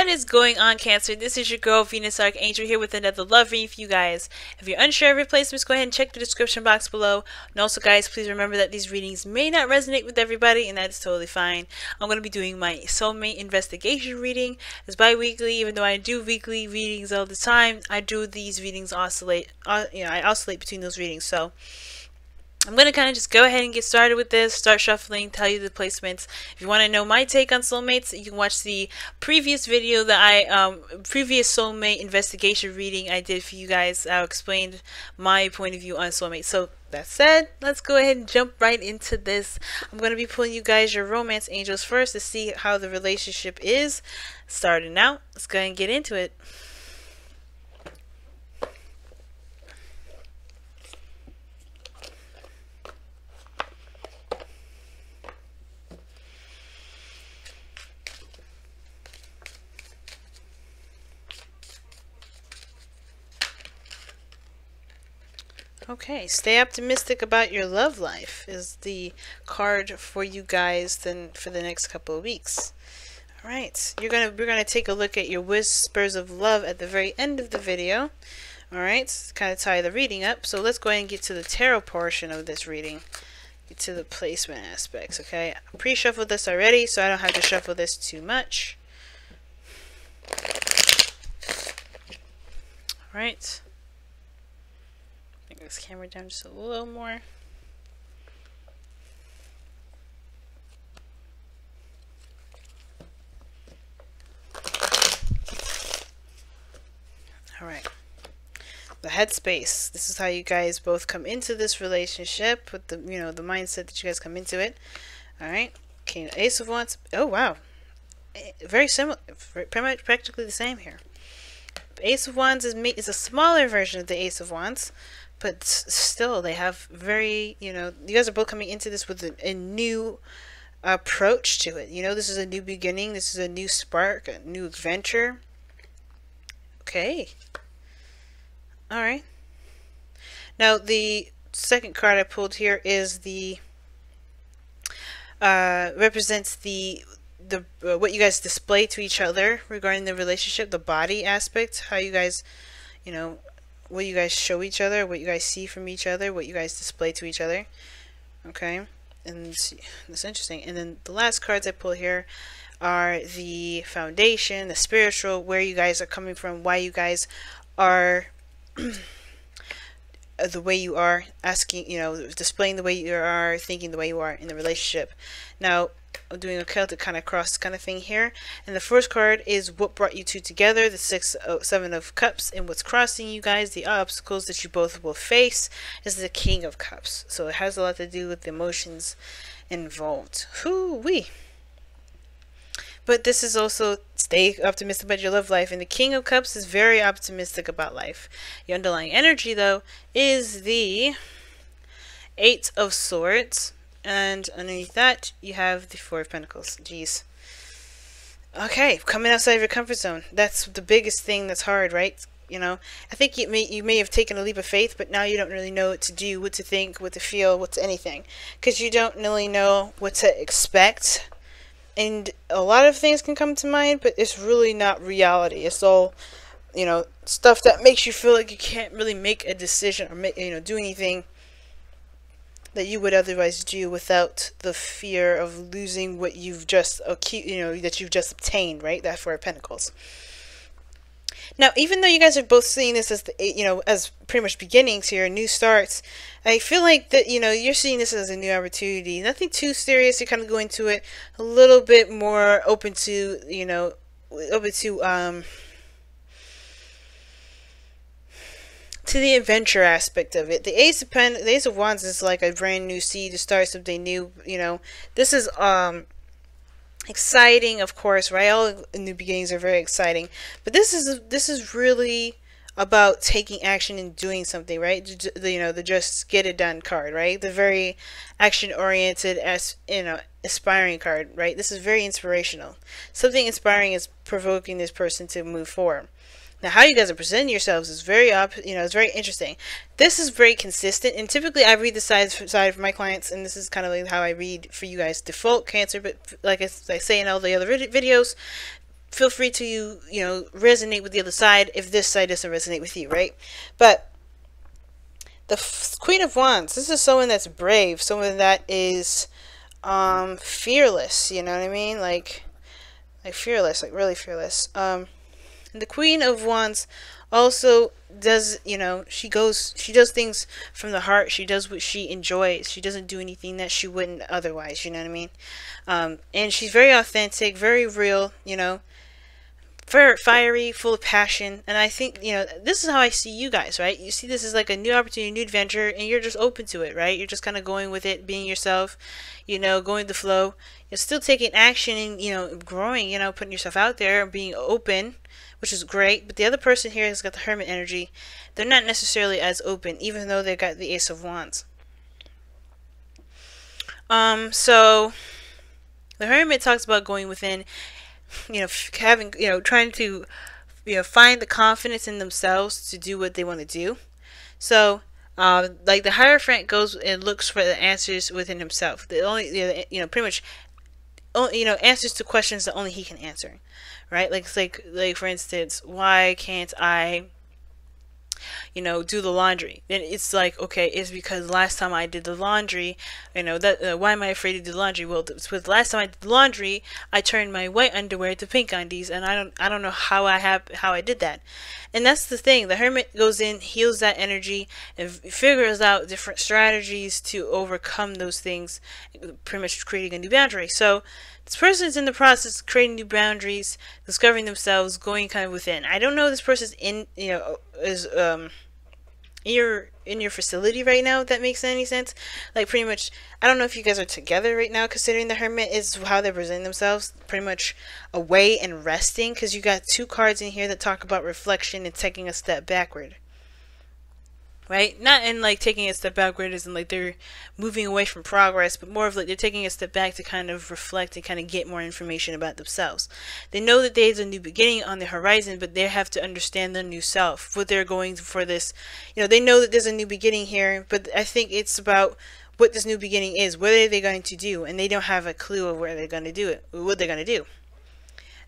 What is going on, Cancer? This is your girl, Venus Archangel, here with another love reading for you guys. If you're unsure of replacements, go ahead and check the description box below. And also, guys, please remember that these readings may not resonate with everybody, and that's totally fine. I'm going to be doing my soulmate investigation reading. It's bi-weekly, even though I do weekly readings all the time. I do these readings oscillate. I oscillate between those readings, so I'm going to kind of just go ahead and get started with this, start shuffling, tell you the placements. If you want to know my take on soulmates, you can watch the previous video that previous soulmate investigation reading I did for you guys. I explained my point of view on soulmates. So that said, let's go ahead and jump right into this. I'm going to be pulling you guys your romance angels first to see how the relationship is starting out. Let's go ahead and get into it. Okay, stay optimistic about your love life is the card for you guys then for the next couple of weeks. All right, we're gonna take a look at your whispers of love at the very end of the video. All right, kind of tie the reading up. So let's go ahead and get to the tarot portion of this reading. Get to the placement aspects. Okay, I pre-shuffled this already, so I don't have to shuffle this too much. All right. This camera down just a little more. All right. The headspace. This is how you guys both come into this relationship with the, the mindset that you guys come into it. All right. Okay, Ace of Wands. Oh wow. Very similar, pretty much practically the same here. Ace of Wands is a smaller version of the Ace of Wands. But still, they have very, you guys are both coming into this with a new approach to it. This is a new beginning. This is a new spark, a new adventure. Okay. All right. Now, the second card I pulled here is the, represents the what you guys display to each other regarding the relationship, the body aspect, how you guys, what you guys show each other, what you guys see from each other, what you guys display to each other. Okay, and that's interesting. And then the last cards I pull here are the foundation, the spiritual, where you guys are coming from, why you guys are the way you are, asking, displaying the way you are, thinking the way you are in the relationship. Now, I'm doing a Celtic kind of cross kind of thing here, and the first card is what brought you two together, the Seven of Cups, and what's crossing you guys, the obstacles that you both will face, is the King of Cups. So it has a lot to do with the emotions involved. Hoo-wee! But this is also stay optimistic about your love life, and the King of Cups is very optimistic about life. The underlying energy, though, is the Eight of Swords. And underneath that, you have the Four of Pentacles. Jeez. Okay, coming outside of your comfort zone. That's the biggest thing that's hard, right? I think you may have taken a leap of faith, but now you don't really know what to do, what to think, what to feel, what's anything. Because you don't really know what to expect. And a lot of things can come to mind, but it's really not reality. It's all, stuff that makes you feel like you can't really make a decision or do anything that you would otherwise do without the fear of losing what you've just that you've just obtained, right? That Four of Pentacles. Now, even though you guys are both seeing this as as pretty much beginnings here, new starts, I feel like that you're seeing this as a new opportunity. Nothing too serious. You kind of go into it a little bit more open to to the adventure aspect of it. The Ace of Wands is like a brand new seed to start something new. This is exciting, of course, right? All new beginnings are very exciting, but this is really about taking action and doing something, right? The just get it done card, right? The very action oriented, aspiring card, right? This is very inspirational. Something inspiring is provoking this person to move forward. Now, how you guys are presenting yourselves is very it's very interesting. This is very consistent, and typically I read the side for my clients, and this is kind of like how I read for you guys. Default Cancer, but like I say in all the other videos, feel free to, you know, resonate with the other side if this side doesn't resonate with you, right? But the Queen of Wands, this is someone that's brave, someone that is fearless, you know what I mean? Like fearless, like really fearless. And the Queen of Wands also does, you know, she does things from the heart. She does what she enjoys. She doesn't do anything that she wouldn't otherwise, you know what I mean? And she's very authentic, very real, you know, very fiery, full of passion. And I think, you know, this is how I see you guys, right? You see this as like a new opportunity, new adventure, and you're just open to it, right? You're just kind of going with it, being yourself, you know, going with the flow. You're still taking action and, you know, growing, you know, putting yourself out there, being open, which is great. But the other person here has got the Hermit energy. They're not necessarily as open, even though they've got the Ace of Wands. So the Hermit talks about going within, you know, having, you know, trying to, you know, find the confidence in themselves to do what they want to do. So, like the Hierophant goes and looks for the answers within himself. The only, you know, pretty much, you know, answers to questions that only he can answer, right? Like for instance, why can't I, you know, do the laundry? Then it's like, okay, it's because last time I did the laundry, you know, that why am I afraid to do the laundry? Well, it's with last time I did the laundry, I turned my white underwear to pink undies, and I don't know how I did that. And that's the thing. The Hermit goes in, heals that energy, and figures out different strategies to overcome those things, pretty much creating a new boundary. So this person's in the process of creating new boundaries, discovering themselves, going kind of within. I don't know if this person's in, you know, is in your facility right now, if that makes any sense. Like pretty much, I don't know if you guys are together right now, considering the Hermit is how they present themselves, pretty much away and resting, because you got two cards in here that talk about reflection and taking a step backward. Right? Not in like taking a step backward as in like they're moving away from progress, but more of like they're taking a step back to kind of reflect and kind of get more information about themselves. They know that there's a new beginning on the horizon, but they have to understand their new self, what they're going for this. You know, they know that there's a new beginning here, but I think it's about what this new beginning is. What are they going to do? And they don't have a clue of where they're going to do it, what they're going to do.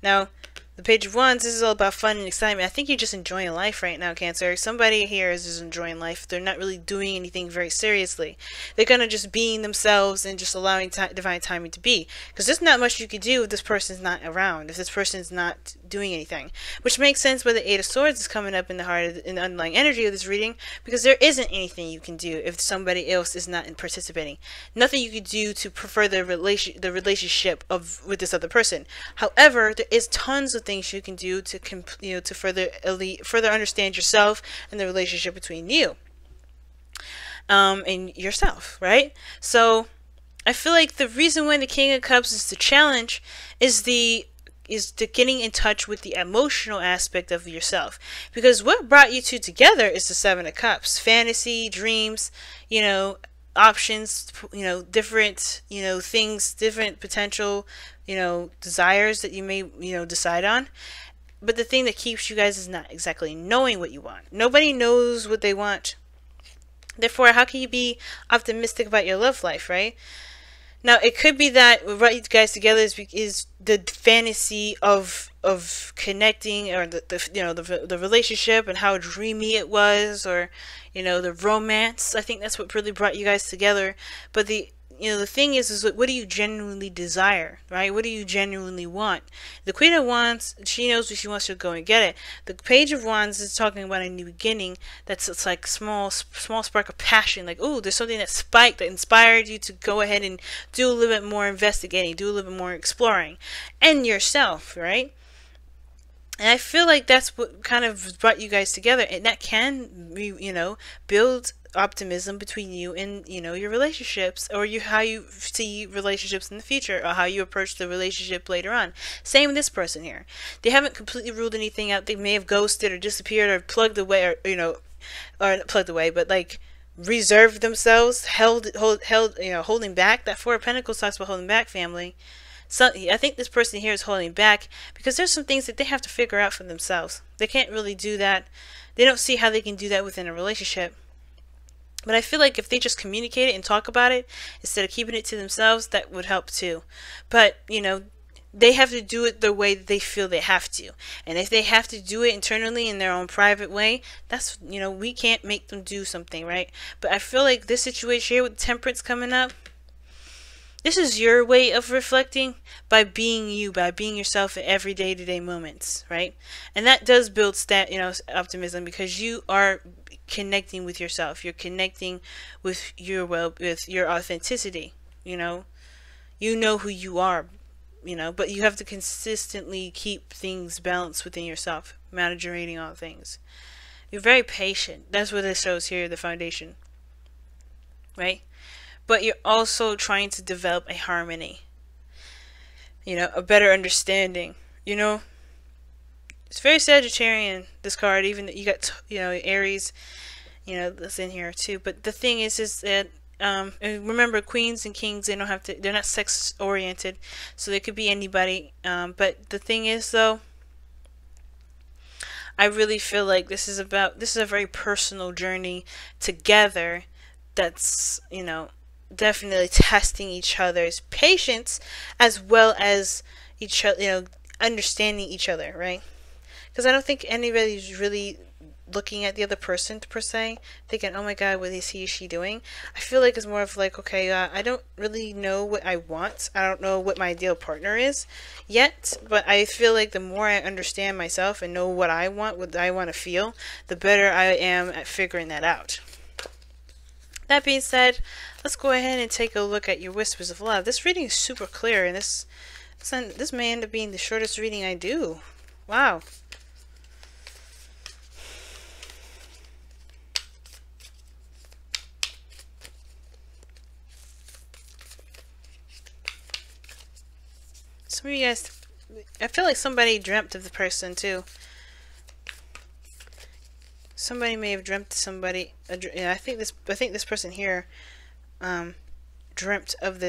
Now, the Page of Wands, this is all about fun and excitement. I think you're just enjoying life right now, Cancer. Somebody here is just enjoying life. They're not really doing anything very seriously. They're kind of just being themselves and just allowing divine timing to be. Because there's not much you could do if this person's not around, if this person's not doing anything. Which makes sense why the Eight of Swords is coming up in the heart of in the underlying energy of this reading, because there isn't anything you can do if somebody else is not participating. Nothing you could do to prefer the relationship with this other person. However, there is tons of things you can do to to further understand yourself and the relationship between you and yourself, right? So I feel like the reason why the King of Cups is the challenge is the getting in touch with the emotional aspect of yourself, because what brought you two together is the Seven of Cups. Fantasy, dreams, you know, options, you know, different, you know, things, different potential, you know, desires that you may, you know, decide on. But the thing that keeps you guys is not exactly knowing what you want. Nobody knows what they want. Therefore, how can you be optimistic about your love life, right? Now, it could be that what brought you guys together is the fantasy of connecting, or the relationship and how dreamy it was, or, you know, the romance. I think that's what really brought you guys together. But the thing is what do you genuinely desire, right? What do you genuinely want? The Queen of Wands, she knows what she wants to go and get it. The Page of Wands is talking about a new beginning. It's like small spark of passion. Like, oh, there's something that spiked, that inspired you to go ahead and do a little bit more investigating, do a little bit more exploring. And yourself, right? And I feel like that's what kind of brought you guys together. And that can, you know, build optimism between you and, you know, your relationships, or how you see relationships in the future, or how you approach the relationship later on. Same with this person here. They haven't completely ruled anything out. They may have ghosted or disappeared or plugged away, or, you know, or not plugged away, but like reserved themselves, held, you know, holding back. That Four of Pentacles talks about holding back, family. So I think this person here is holding back because there's some things that they have to figure out for themselves. They can't really do that. They don't see how they can do that within a relationship. But I feel like if they just communicate it and talk about it instead of keeping it to themselves, that would help too. But, you know, they have to do it the way that they feel they have to. And if they have to do it internally in their own private way, that's, you know, we can't make them do something, right? But I feel like this situation here with temperance coming up, this is your way of reflecting by being you, by being yourself in every day-to-day moments, right? And that does build optimism, because you are connecting with yourself. You're connecting with with your authenticity, you know. You know who you are, you know, but you have to consistently keep things balanced within yourself, managing all things. You're very patient. That's what it shows here, the foundation, right? But you're also trying to develop a harmony, you know, a better understanding, you know. It's very Sagittarian, this card, even you got, you know, Aries, you know, that's in here too. But the thing is that, and remember, queens and kings, they don't have to, they're not sex oriented, so they could be anybody. But the thing is, though, I really feel like this is a very personal journey together that's, you know, definitely testing each other's patience, as well as each other, you know, understanding each other, right? Because I don't think anybody's really looking at the other person per se, thinking, oh my god, what is he or she doing? I feel like it's more of like, okay, I don't really know what I want. I don't know what my ideal partner is yet, but I feel like the more I understand myself and know what I want to feel, the better I am at figuring that out. That being said, let's go ahead and take a look at your Whispers of Love. This reading is super clear, and this may end up being the shortest reading I do. Wow. Some of you guys, I feel like somebody dreamt of the person too. Somebody may have dreamt somebody. I think this person here, dreamt of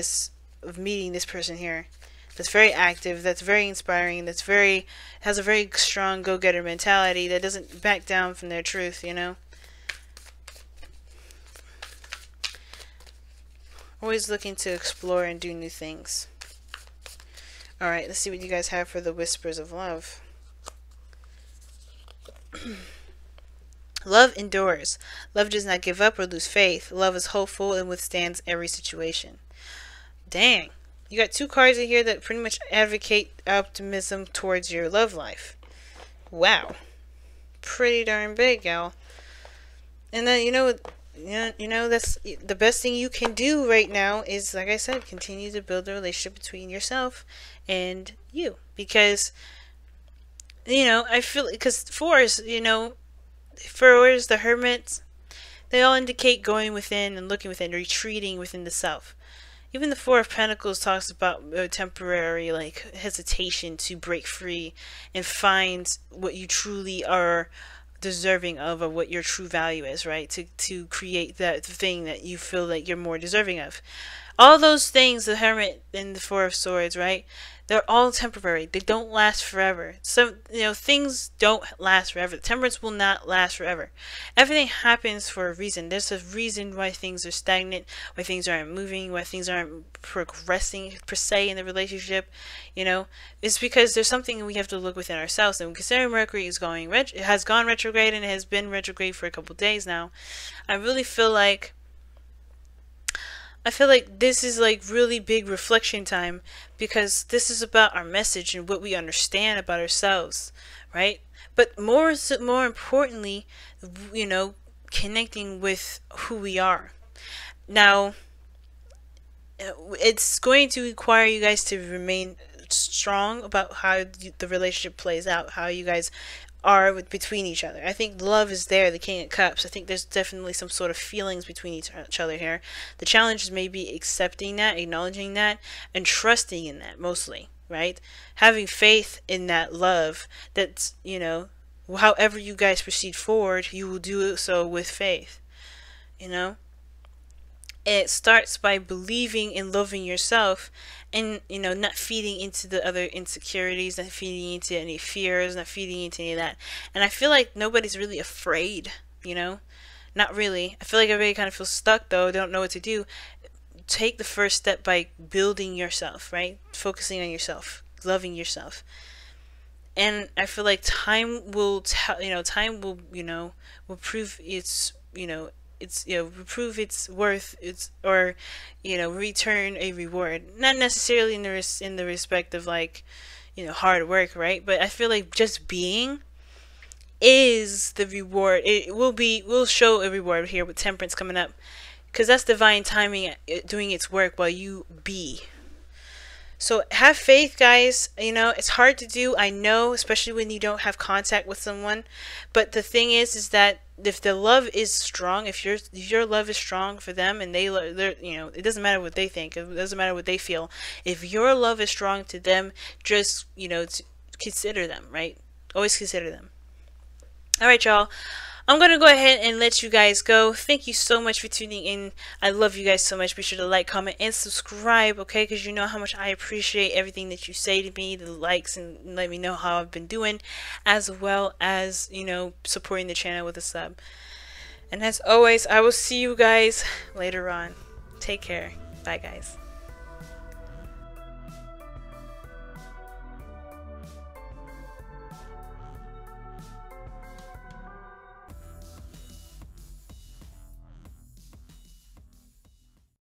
meeting this person here. That's very active. That's very inspiring. Has a very strong go-getter mentality. That doesn't back down from their truth. You know. Always looking to explore and do new things. All right. Let's see what you guys have for the Whispers of Love. Love endures. Love does not give up or lose faith. Love is hopeful and withstands every situation. Dang. You got two cards in here that pretty much advocate optimism towards your love life. Wow. Pretty darn big, gal. And then, you know, that's the best thing you can do right now is, like I said, continue to build a relationship between yourself and you. Because, you know, I feel, because fours, you know, Furrowers, the Hermits, they all indicate going within and looking within, retreating within the self. Even the Four of Pentacles talks about temporary, like, hesitation to break free and find what you truly are deserving of, or what your true value is, right? To create that thing that you feel like you're more deserving of. All those things, the Hermit and the Four of Swords, right? They're all temporary. They don't last forever. So, you know, things don't last forever. Temperance will not last forever. Everything happens for a reason. There's a reason why things are stagnant, why things aren't moving, why things aren't progressing per se in the relationship. You know, it's because there's something we have to look within ourselves. And considering Mercury is has gone retrograde, and it has been retrograde for a couple days now, I really feel like this is like really big reflection time, because this is about our message and what we understand about ourselves, right? But more importantly, you know, connecting with who we are. Now, it's going to require you guys to remain strong about how the relationship plays out, how you guys are between each other. I think love is there, the King of Cups. I think there's definitely some sort of feelings between each other here. The challenge is maybe accepting that, acknowledging that, and trusting in that mostly, right? Having faith in that love, that's, you know, however you guys proceed forward, you will do so with faith, you know? It starts by believing and loving yourself, and, you know, not feeding into the other insecurities, not feeding into any fears, not feeding into any of that. And I feel like nobody's really afraid, you know? Not really. I feel like everybody kind of feels stuck, though, don't know what to do. Take the first step by building yourself, right? Focusing on yourself. loving yourself. And I feel like time will time will, will prove its, prove its worth, its, or return a reward, not necessarily in the respect of like, hard work, right? But I feel like just being is the reward. It will show a reward here with Temperance coming up, because that's divine timing doing its work while you be. So have faith, guys. It's hard to do, I know, especially when you don't have contact with someone. But the thing is that if the love is strong, if your love is strong for them, and they're, it doesn't matter what they think, it doesn't matter what they feel. If your love is strong to them, just, consider them, right? Always consider them. All right, y'all. I'm going to go ahead and let you guys go. Thank you so much for tuning in. I love you guys so much. Be sure to like, comment, and subscribe, okay? Because you know how much I appreciate everything that you say to me, the likes, and let me know how I've been doing, as well as, supporting the channel with a sub. And as always, I will see you guys later on. Take care. Bye, guys.